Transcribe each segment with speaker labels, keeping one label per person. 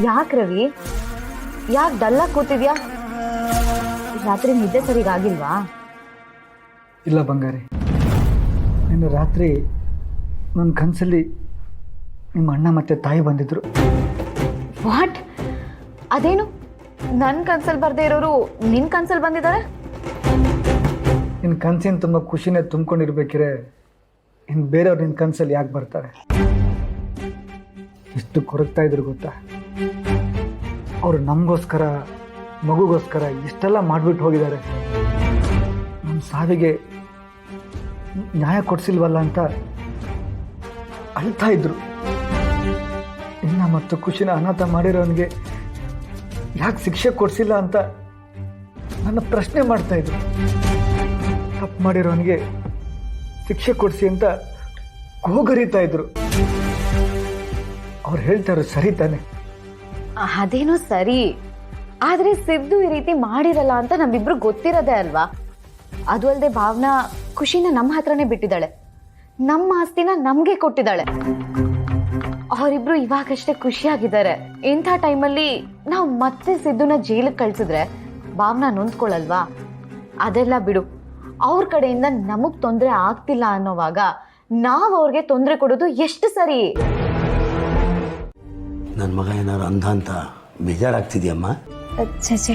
Speaker 1: ಯಾಕೆ ರವಿ, ಯಾಕೆ ಡಲ್ಲಾಗಿ ಕೂತಿದ್ಯಾ? ರಾತ್ರಿ ನಿದ್ದೆ ಸರಿಗಾಗಿಲ್ವಾ?
Speaker 2: ಇಲ್ಲ ಬಂಗಾರಿ, ನಿನ್ನೆ ರಾತ್ರಿ ನನ್ನ ಕನಸಲ್ಲಿ ನಿಮ್ಮ ಅಣ್ಣ ಮತ್ತು ತಾಯಿ ಬಂದಿದ್ರು.
Speaker 1: ವಾಟ್? ಅದೇನು ನನ್ನ ಕನ್ಸಲ್ಲಿ ಬರ್ದೇ ಇರೋರು ನಿನ್ನ ಕನ್ಸಲ್ಲಿ ಬಂದಿದ್ದಾರೆ?
Speaker 2: ನಿನ್ನ ಕನಸಿನ ತುಂಬ ಖುಷಿನೇ ತುಂಬ್ಕೊಂಡಿರ್ಬೇಕಿರೆ ಇನ್ನು ಬೇರೆಯವ್ರು ನಿನ್ನ ಕನಸಲ್ಲಿ ಯಾಕೆ ಬರ್ತಾರೆ? ಎಷ್ಟು ಕೊರಗ್ತಾ ಇದ್ರು ಗೊತ್ತಾ? ಅವರು ನಮಗೋಸ್ಕರ, ಮಗುಗೋಸ್ಕರ ಇಷ್ಟೆಲ್ಲ ಮಾಡಿಬಿಟ್ಟು ಹೋಗಿದ್ದಾರೆ. ನಮ್ಮ ಸಾವಿಗೆ ನ್ಯಾಯ ಕೊಡಿಸಿಲ್ವಲ್ಲ ಅಂತ ಅಳ್ತಾ ಇದ್ರು. ಇನ್ನ ಮತ್ತು ಖುಷಿನ ಅನಾಥ ಮಾಡಿರೋನಿಗೆ ಯಾಕೆ ಶಿಕ್ಷೆ ಕೊಡಿಸಿಲ್ಲ ಅಂತ ನನ್ನ ಪ್ರಶ್ನೆ ಮಾಡ್ತಾ ಇದ್ರು. ತಪ್ಪು ಮಾಡಿರೋನಿಗೆ ಶಿಕ್ಷೆ ಕೊಡಿಸಿ ಅಂತ ಗೋಗರಿತಾ ಇದ್ರು. ಅವ್ರು ಹೇಳ್ತಾರು ಸರಿ ತಾನೆ?
Speaker 1: ಅದೇನೋ ಸರಿ, ಆದ್ರೆ ಸಿದ್ದು ಈ ರೀತಿ ಮಾಡಿರಲ್ಲ ಅಂತ ನಮ್ಮಿಬ್ರು ಗೊತ್ತಿರೋದೇ ಅಲ್ವಾ? ಅದು ಅಲ್ಲದೆ ಭಾವನಾ ಖುಷಿನ ನಮ್ಮ ಹತ್ರನೇ ಬಿಟ್ಟಿದ್ದಾಳೆ, ನಮ್ಮ ಆಸ್ತಿನ ನಮ್ಗೆ ಕೊಟ್ಟಿದ್ದಾಳೆ. ಅವರಿಬ್ರು ಇವಾಗಷ್ಟೇ ಖುಷಿಯಾಗಿದ್ದಾರೆ. ಇಂಥ ಟೈಮಲ್ಲಿ ನಾವು ಮತ್ತೆ ಸಿದ್ದುನ ಜೈಲಿಗೆ ಕಳ್ಸಿದ್ರೆ ಭಾವನಾ ನೊಂದ್ಕೊಳ್ಳಲ್ವಾ? ಅದೆಲ್ಲ ಬಿಡು. ಅವ್ರ ಕಡೆಯಿಂದ ನಮಗ್ ತೊಂದರೆ ಆಗ್ತಿಲ್ಲ ಅನ್ನೋವಾಗ ನಾವು ಅವ್ರಿಗೆ ತೊಂದರೆ ಕೊಡೋದು ಎಷ್ಟು ಸರಿ?
Speaker 3: ನನ್ನ ಮಗ ಏನಾರು ಅಂಧ ಅಂತ ಬೇಜಾರಾಗ್ತಿದ್ಯಮ್ಮ?
Speaker 4: ಛೇ,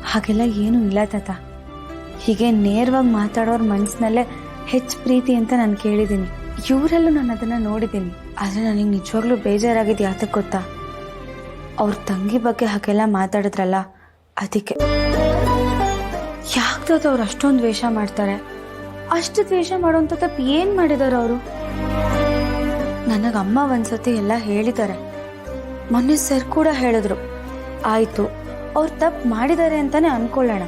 Speaker 4: ಹಾಗೆಲ್ಲ ಏನೂ ಇಲ್ಲ ತಾತ. ಹೀಗೆ ನೇರವಾಗಿ ಮಾತಾಡೋರ ಮನಸ್ಸಿನಲ್ಲೇ ಹೆಚ್ಚು ಪ್ರೀತಿ ಅಂತ ನಾನು ಕೇಳಿದ್ದೀನಿ. ಇವರಲ್ಲೂ ನಾನು ಅದನ್ನು ನೋಡಿದ್ದೀನಿ. ಆದರೆ ನನಗೆ ನಿಜವಾಗ್ಲೂ ಬೇಜಾರಾಗಿದ್ದು ಯಾತಕ್ಕೆ ಗೊತ್ತಾ? ಅವ್ರ ತಂಗಿ ಬಗ್ಗೆ ಹಾಗೆಲ್ಲ ಮಾತಾಡಿದ್ರಲ್ಲ, ಅದಕ್ಕೆ. ಯಾಕೆ ತಾತ ಅವ್ರು ಅಷ್ಟೊಂದು ದ್ವೇಷ ಮಾಡ್ತಾರೆ? ಅಷ್ಟು ದ್ವೇಷ ಮಾಡೋಂಥ ತಪ್ಪು ಏನು ಮಾಡಿದಾರೆ ಅವರು? ನನಗೆ ಅಮ್ಮ ಒಂದ್ಸತಿ ಎಲ್ಲ ಹೇಳಿದ್ದಾರೆ. ಮೊನ್ನೆ ಸರ್ ಕೂಡ ಹೇಳಿದ್ರು. ಆಯಿತು, ಅವ್ರು ತಪ್ಪು ಮಾಡಿದ್ದಾರೆ ಅಂತಾನೆ ಅನ್ಕೊಳ್ಳೋಣ,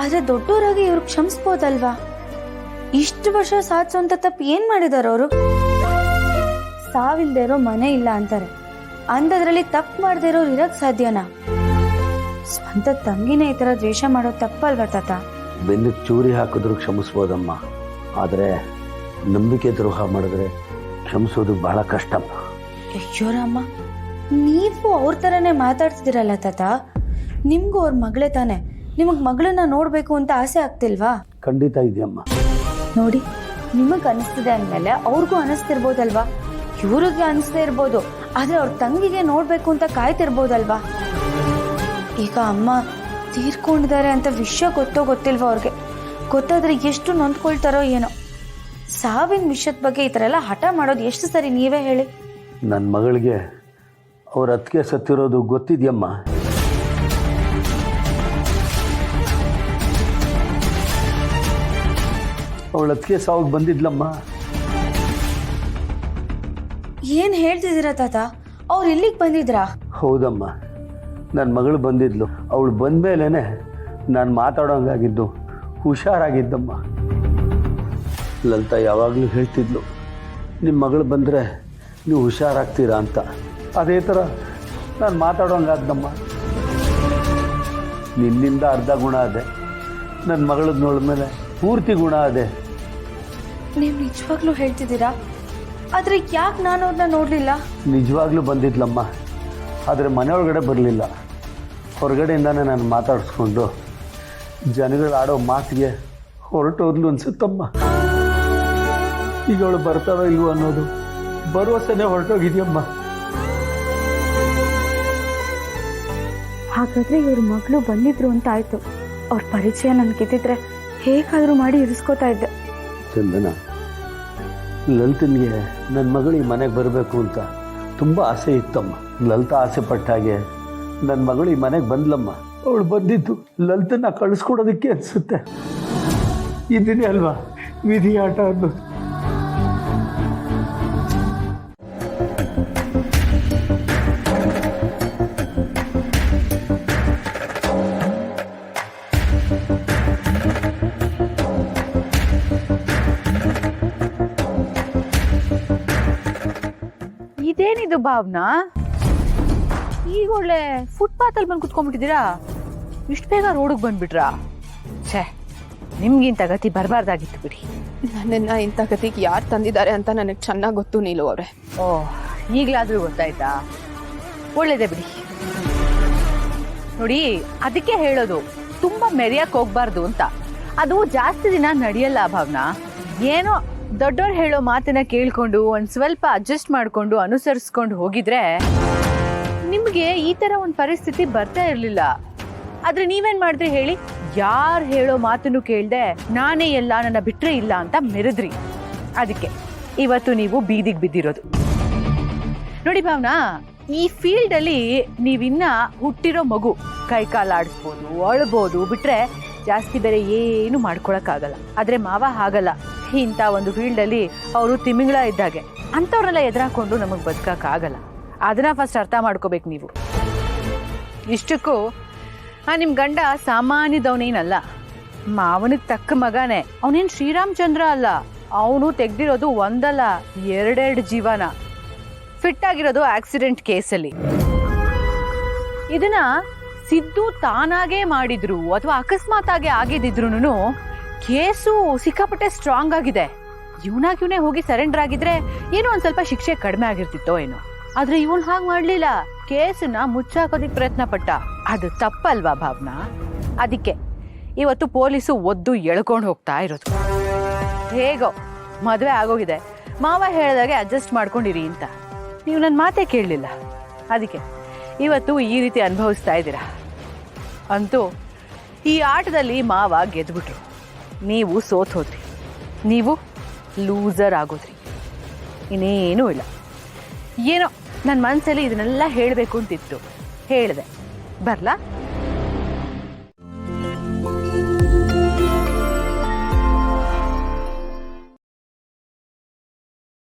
Speaker 4: ಆದರೆ ದೊಡ್ಡವರಾಗಿ ಇವ್ರು ಕ್ಷಮಿಸ್ಬೋದಲ್ವಾ? ಇಷ್ಟು ವರ್ಷ ಸಾಧಿಸೋಂಥ ತಪ್ಪು ಏನು ಮಾಡಿದಾರೆ ಅವರು? ಸಾವಿಲ್ದೇ ಇರೋ ಮನೆ ಇಲ್ಲ ಅಂತಾರೆ, ಅಂಥದ್ರಲ್ಲಿ ತಪ್ಪು ಮಾಡದೇ ಇರೋರು ಇರಕ್ಕೆ ಸಾಧ್ಯನಾ? ಸ್ವಂತ ತಂಗಿನೇ ಈ ಥರ ದ್ವೇಷ ಮಾಡೋದು ತಪ್ಪಲ್ವಾ ತಾತ?
Speaker 3: ಬೆನ್ನಿಗೆ ಚೂರಿ ಹಾಕಿದ್ರು ಕ್ಷಮಿಸ್ಬೋದಮ್ಮ, ಆದರೆ ನಂಬಿಕೆ ದ್ರೋಹ ಮಾಡಿದ್ರೆ ಕ್ಷಮಿಸೋದು ಬಹಳ ಕಷ್ಟಮ್ಮ.
Speaker 4: ಅಯ್ಯೋರಮ್ಮ, ನೀವು ಅವ್ರ ಥರನೇ ಮಾತಾಡ್ತಿದ್ದೀರಲ್ಲ ತಾತ. ನಿಮ್ಗೂ ಅವ್ರ ಮಗಳೇ ತಾನೆ, ನಿಮಗೆ ಮಗಳನ್ನ ನೋಡಬೇಕು ಅಂತ ಆಸೆ ಆಗ್ತಿಲ್ವಾ?
Speaker 3: ಖಂಡಿತ ಇದೆಯಮ್ಮ.
Speaker 4: ನೋಡಿ, ನಿಮಗೆ ಅನಿಸ್ತಿದೆ ಅಂದಮೇಲೆ ಅವ್ರಿಗೂ ಅನಿಸ್ತಿರ್ಬೋದಲ್ವಾ? ಇವ್ರಿಗೆ ಅನಿಸ್ದೇ ಇರ್ಬೋದು, ಆದರೆ ಅವ್ರ ತಂಗಿಗೆ ನೋಡಬೇಕು ಅಂತ ಕಾಯ್ತಿರ್ಬೋದಲ್ವಾ? ಈಗ ಅಮ್ಮ ತೀರ್ಕೊಂಡಿದ್ದಾರೆ ಅಂತ ವಿಷಯ ಗೊತ್ತೋ ಗೊತ್ತಿಲ್ವೋ ಅವ್ರಿಗೆ? ಗೊತ್ತಾದ್ರೆ ಎಷ್ಟು ನೊಂದ್ಕೊಳ್ತಾರೋ ಏನೋ. ಸಾವಿನ ವಿಷಯದ ಬಗ್ಗೆ ಈ ಥರ ಎಲ್ಲ ಹಠ ಮಾಡೋದು ಎಷ್ಟು ಸರಿ, ನೀವೇ ಹೇಳಿ?
Speaker 3: ನನ್ನ ಮಗಳಿಗೆ ಅವ್ರ ಅತ್ತಿಗೆ ಸತ್ತಿರೋದು ಗೊತ್ತಿದೆಯಮ್ಮ. ಅವಳ ಅತ್ತಿಗೆ ಸಾವಿಗೆ ಬಂದಿದ್ಲಮ್ಮ.
Speaker 4: ಏನು ಹೇಳ್ತಿದ್ದೀರಾ ತಾತ? ಅವ್ರು ಇಲ್ಲಿಗೆ ಬಂದಿದ್ರಾ?
Speaker 3: ಹೌದಮ್ಮ, ನನ್ನ ಮಗಳು ಬಂದಿದ್ಲು. ಅವಳು ಬಂದಮೇಲೆ ನಾನು ಮಾತಾಡೋಂಗಾಗಿದ್ದು, ಹುಷಾರಾಗಿದ್ದಮ್ಮ. ಲಲಿತಾ ಯಾವಾಗಲೂ ಹೇಳ್ತಿದ್ಲು, ನಿಮ್ಮ ಮಗಳು ಬಂದರೆ ನೀವು ಹುಷಾರಾಗ್ತೀರಾ ಅಂತ. ಅದೇ ಥರ ನಾನು ಮಾತಾಡೋಂಗಾದ್ದಮ್ಮ. ನಿನ್ನಿಂದ ಅರ್ಧ ಗುಣ ಅದೆ, ನನ್ನ ಮಗಳದ್ದು ನೋಡಿದ್ಮೇಲೆ ಪೂರ್ತಿ ಗುಣ ಅದೆ.
Speaker 4: ನೀವು ನಿಜವಾಗ್ಲೂ ಹೇಳ್ತಿದ್ದೀರಾ? ಆದರೆ ಯಾಕೆ ನಾನು ಅವ್ರನ್ನ ನೋಡಲಿಲ್ಲ?
Speaker 3: ನಿಜವಾಗ್ಲೂ ಬಂದಿದ್ಲಮ್ಮ, ಆದರೆ ಮನೆಯೊಳಗಡೆ ಬರಲಿಲ್ಲ. ಹೊರಗಡೆಯಿಂದಾನೇ ನಾನು ಮಾತಾಡಿಸ್ಕೊಂಡು ಜನಗಳು ಆಡೋ ಮಾತಿಗೆ ಹೊರಟೋದ್ಲು ಅನ್ಸುತ್ತಮ್ಮ. ಈಗ ಅವಳು ಬರ್ತಾಳೋ ಇಲ್ವೋ ಅನ್ನೋದು ಭರವಸೆನೇ ಹೊರಟೋಗಿದೆಯಮ್ಮ.
Speaker 4: ಹಾಗಾದ್ರೆ ಇವ್ರ ಮಗಳು ಬಂದಿದ್ರು ಅಂತ ಆಯ್ತು. ಅವ್ರ ಪರಿಚಯ ನನ್ಗೆ ಗೆದ್ದಿದ್ರೆ ಹೇಗಾದ್ರೂ ಮಾಡಿ ಇರಿಸ್ಕೋತಾ ಇದ್ದೆ.
Speaker 3: ಚಂದನ, ಲಲಿತನಿಗೆ ನನ್ನ ಮಗಳು ಈ ಮನೆಗೆ ಬರಬೇಕು ಅಂತ ತುಂಬ ಆಸೆ ಇತ್ತಮ್ಮ. ಲಲಿತಾ ಆಸೆ ಪಟ್ಟ ಹಾಗೆ ನನ್ನ ಮಗಳು ಈ ಮನೆಗೆ ಬಂದ್ಲಮ್ಮ. ಅವಳು ಬಂದಿದ್ದು ಲಲಿತನ್ನ ಕಳಿಸ್ಕೊಡೋದಕ್ಕೆ ಅನಿಸುತ್ತೆ. ಇದನ್ನೇ ಅಲ್ವಾ ವಿಧಿ ಆಟ ಅನ್ನೋದು.
Speaker 5: ಇದೇನಿದು ಭಾವನಾ, ಈಗ ಒಳ್ಳೆ ಫುಟ್ಪಾತಲ್ಲಿ ಬಂದು ಕುತ್ಕೊಂಡ್ಬಿಟ್ಟಿದ್ದೀರಾ? ಇಷ್ಟು ಬೇಗ ರೋಡಿಗೆ ಬಂದ್ಬಿಟ್ರಾ? ಛೇ, ನಿಮ್ಗಿಂತ ಗತಿ ಬರಬಾರ್ದಾಗಿತ್ತು ಬಿಡಿ.
Speaker 6: ನನ್ನನ್ನು ಇಂಥ ಗತಿಗೆ ಯಾರು ತಂದಿದ್ದಾರೆ ಅಂತ ನನಗೆ ಚೆನ್ನಾಗಿ ಗೊತ್ತು ನೀಲು ಅವರೇ.
Speaker 5: ಓಹ್, ಈಗಲಾದರೂ ಗೊತ್ತಾಯ್ತಾ? ಒಳ್ಳೇದೇ ಬಿಡಿ. ನೋಡಿ ಅದಕ್ಕೆ ಹೇಳೋದು ತುಂಬಾ ಮೆರೆಯಕ್ ಹೋಗ್ಬಾರ್ದು ಅಂತ. ಅದು ಜಾಸ್ತಿ ದಿನ ನಡೆಯಲ್ಲ ಭಾವನಾ. ಏನೋ ದೊಡ್ಡವ್ರು ಹೇಳೋ ಮಾತನ್ನ ಕೇಳ್ಕೊಂಡು ಒಂದ್ ಸ್ವಲ್ಪ ಅಡ್ಜಸ್ಟ್ ಮಾಡ್ಕೊಂಡು ಅನುಸರಿಸ್ಕೊಂಡು ಹೋಗಿದ್ರೆ ನಿಮ್ಗೆ ಈ ತರ ಒಂದು ಪರಿಸ್ಥಿತಿ ಬರ್ತಾ ಇರ್ಲಿಲ್ಲ. ಆದ್ರೆ ನೀವೇನ್ ಮಾಡಿದ್ರಿ ಹೇಳಿ? ಯಾರು ಹೇಳೋ ಮಾತನ್ನು ಕೇಳ್ದೆ ನಾನೇ ಎಲ್ಲ, ನನ್ನ ಬಿಟ್ರೆ ಇಲ್ಲ ಅಂತ ಮೆರೆದ್ರಿ. ಅದಕ್ಕೆ ಇವತ್ತು ನೀವು ಬೀದಿಗೆ ಬಿದ್ದಿರೋದು. ನೋಡಿ ಭಾವನಾ, ಈ ಫೀಲ್ಡ್ ಅಲ್ಲಿ ನೀವಿನ್ನ ಹುಟ್ಟಿರೋ ಮಗು, ಕೈ ಕಾಲು ಆಡಿಸ್ಬೋದು, ಅಳ್ಬೋದು, ಬಿಟ್ರೆ ಜಾಸ್ತಿ ಬೇರೆ ಏನು ಮಾಡ್ಕೊಳಕ್ಕಾಗಲ್ಲ. ಆದ್ರೆ ಮಾವ ಹಾಗಲ್ಲ. ಇಂಥ ಒಂದು ಫೀಲ್ಡ್ ಅಲ್ಲಿ ಅವರು ತಿಮಿಂಗಳ ಇದ್ದಾಗೆ. ಅಂಥವ್ರನ್ನೆಲ್ಲ ಎದುರಾಕೊಂಡು ನಮಗೆ ಬದುಕಕ್ಕಾಗಲ್ಲ. ಅದನ್ನ ಫಸ್ಟ್ ಅರ್ಥ ಮಾಡ್ಕೋಬೇಕು ನೀವು. ಇಷ್ಟಕ್ಕೂ ನಿಮ್ ಗಂಡ ಸಾಮಾನ್ಯದವನೇನಲ್ಲ, ಮಾವನಿಗೆ ತಕ್ಕ ಮಗನೇ. ಅವನೇನು ಶ್ರೀರಾಮಚಂದ್ರ ಅಲ್ಲ. ಅವನು ತೆಗ್ದಿರೋದು ಒಂದಲ್ಲ 2 ಜೀವನ. ಫಿಟ್ ಆಗಿರೋದು ಆಕ್ಸಿಡೆಂಟ್ ಕೇಸಲ್ಲಿ. ಇದನ್ನ ಸಿದ್ದು ತಾನಾಗೇ ಮಾಡಿದ್ರು ಅಥವಾ ಅಕಸ್ಮಾತ್ ಆಗಿ ಆಗಿದ್ದಿದ್ರು ಕೇಸು ಸಿಕ್ಕಾಪಟ್ಟೆ ಸ್ಟ್ರಾಂಗ್ ಆಗಿದೆ. ಇವನೇ ಹೋಗಿ ಸರೆಂಡರ್ ಆಗಿದ್ರೆ ಏನೋ ಒಂದ್ ಸ್ವಲ್ಪ ಶಿಕ್ಷೆ ಕಡಿಮೆ ಆಗಿರ್ತಿತ್ತೋ ಏನೋ. ಆದ್ರೆ ಇವನ್ ಹಾಗೆ ಮಾಡ್ಲಿಲ್ಲ. ಕೇಸನ್ನ ಮುಚ್ಚಾಕೋದಿಕ್ ಪ್ರಯತ್ನ ಪಟ್ಟ. ಅದು ತಪ್ಪಲ್ವಾ ಭಾವನಾ? ಅದಕ್ಕೆ ಇವತ್ತು ಪೊಲೀಸು ಒದ್ದು ಎಳ್ಕೊಂಡು ಹೋಗ್ತಾ ಇರೋದು. ಹೇಗೋ ಮದುವೆ ಆಗೋಗಿದೆ, ಮಾವ ಹೇಳಿದಾಗೆ ಅಡ್ಜಸ್ಟ್ ಮಾಡ್ಕೊಂಡಿರಿ ಅಂತ. ನೀವು ನನ್ನ ಮಾತೇ ಕೇಳಲಿಲ್ಲ. ಅದಕ್ಕೆ ಇವತ್ತು ಈ ರೀತಿ ಅನುಭವಿಸ್ತಾ ಇದ್ದೀರಾ. ಅಂತೂ ಈ ಆಟದಲ್ಲಿ ಮಾವ ಗೆದ್ಬಿಟ್ರು, ನೀವು ಸೋತ್ ಹೋದ್ರಿ. ನೀವು ಲೂಸರ್ ಆಗೋದ್ರಿ. ಇನ್ನೇನೂ ಇಲ್ಲ. ಏನೋ ನನ್ನ ಮನಸ್ಸಲ್ಲಿ ಇದನ್ನೆಲ್ಲ ಹೇಳಬೇಕು ಅಂತಿತ್ತು, ಹೇಳಿದೆ. ಬರ್ಲಾ?